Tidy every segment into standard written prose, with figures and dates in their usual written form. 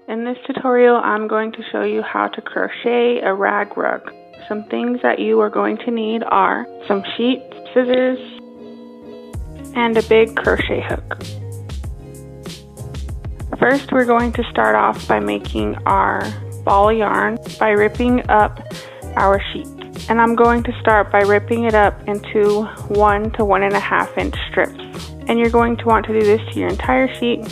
In this tutorial, I'm going to show you how to crochet a rag rug. Some things that you are going to need are some sheets, scissors, and a big crochet hook. First, we're going to start off by making our ball of yarn by ripping up our sheet. And I'm going to start by ripping it up into 1 to 1.5 inch strips. And you're going to want to do this to your entire sheet.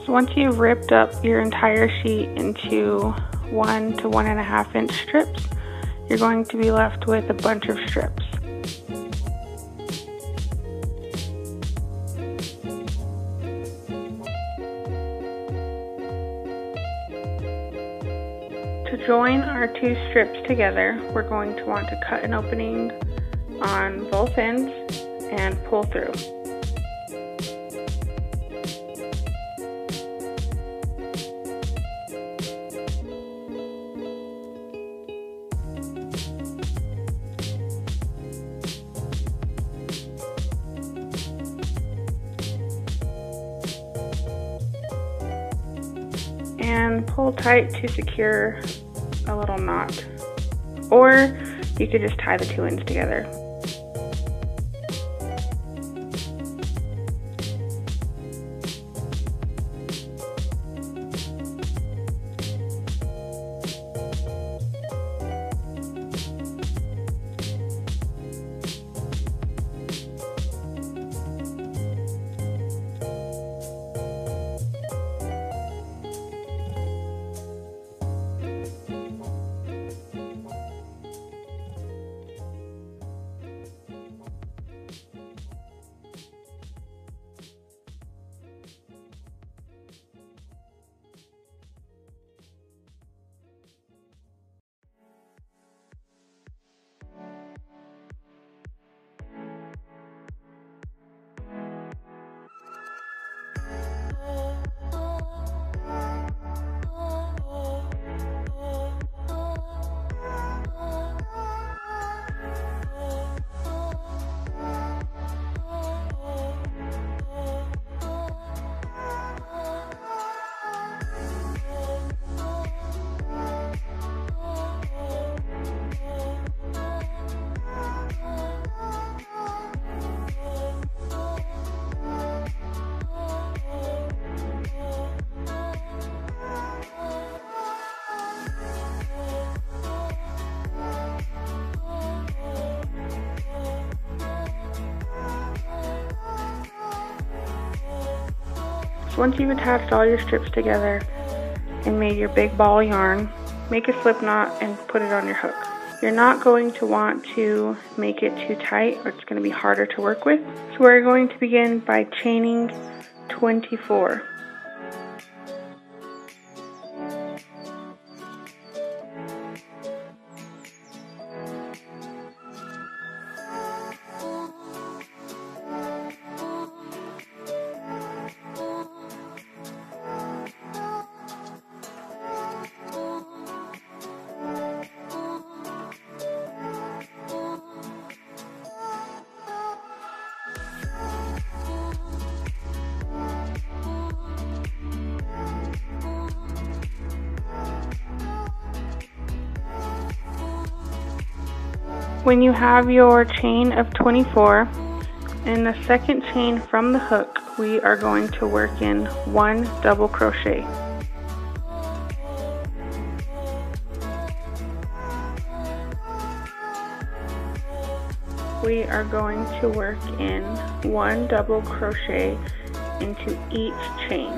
So once you've ripped up your entire sheet into 1 to 1.5 inch strips, you're going to be left with a bunch of strips. To join our two strips together, we're going to want to cut an opening on both ends and pull through. And pull tight to secure a little knot, or you could just tie the two ends together. So once you've attached all your strips together and made your big ball of yarn, make a slip knot and put it on your hook. You're not going to want to make it too tight or it's going to be harder to work with. So we're going to begin by chaining 24. When you have your chain of 24, in the second chain from the hook, we are going to work in 1 double crochet. we are going to work in 1 double crochet into each chain.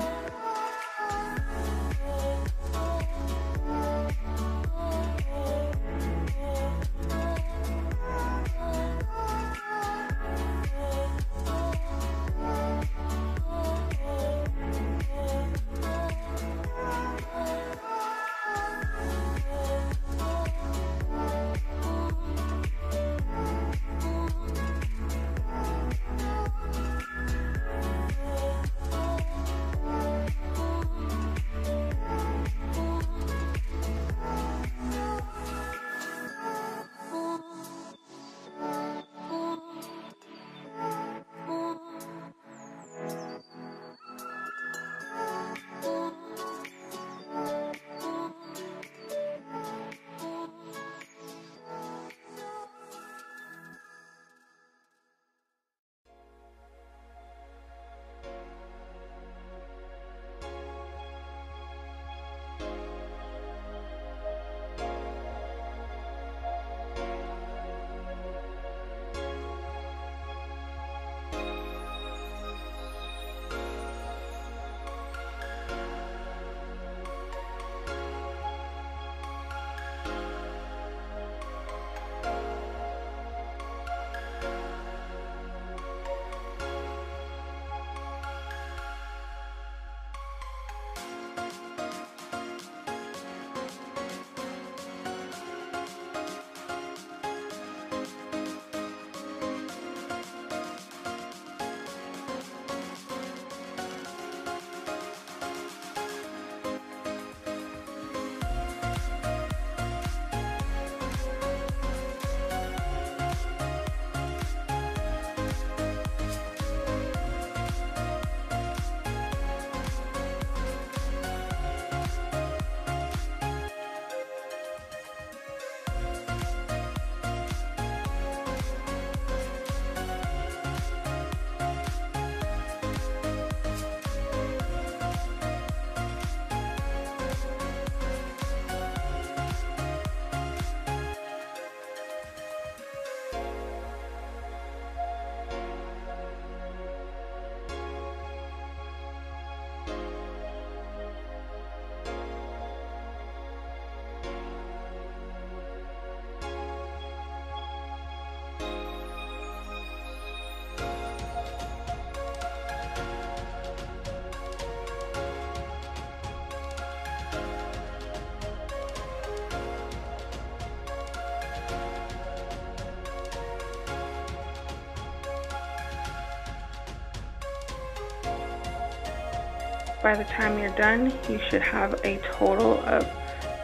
By the time you're done, you should have a total of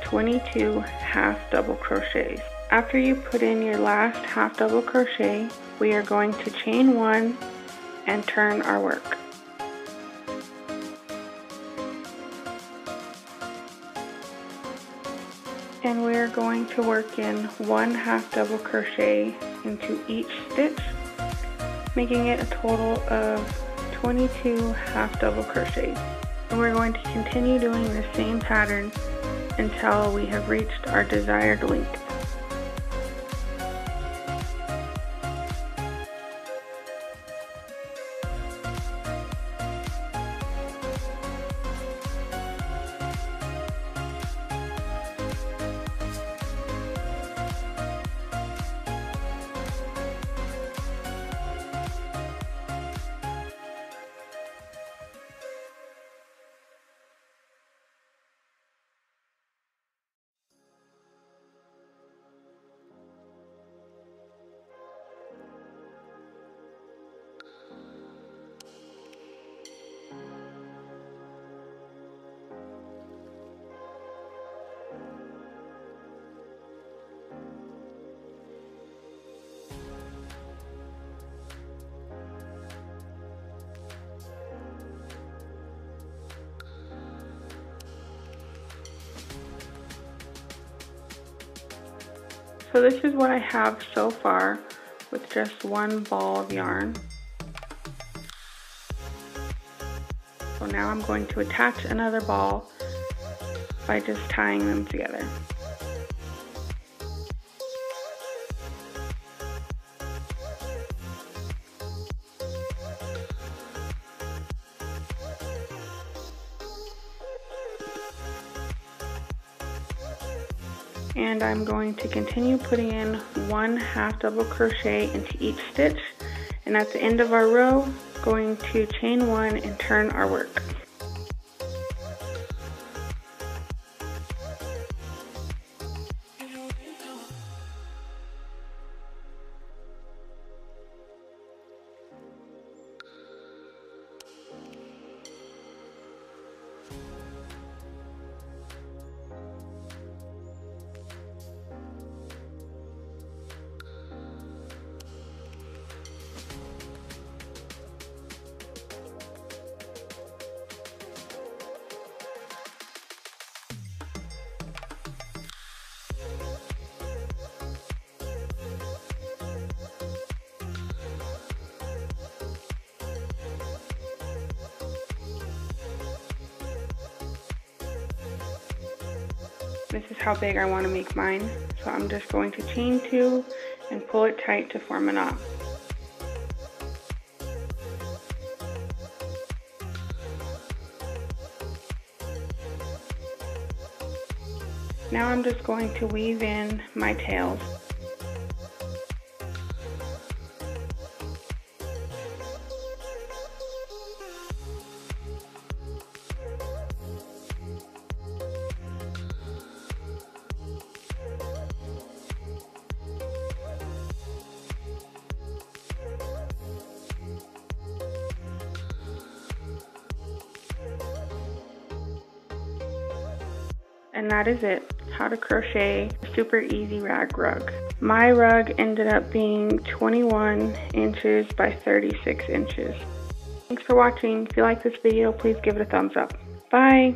22 half double crochets. After you put in your last half double crochet, we are going to chain 1 and turn our work. And we are going to work in 1 half double crochet into each stitch, making it a total of 22 half double crochets. And we're going to continue doing the same pattern until we have reached our desired length. So this is what I have so far with just 1 ball of yarn. So now I'm going to attach another ball by just tying them together. and I'm going to continue putting in 1 half double crochet into each stitch, and at the end of our row going to chain 1 and turn our work. This is how big I want to make mine, so I'm just going to chain 2 and pull it tight to form a knot. Now I'm just going to weave in my tails. And that is it, how to crochet a super easy rag rug. My rug ended up being 21 inches by 36 inches. Thanks for watching. If you like this video, please give it a thumbs up. Bye!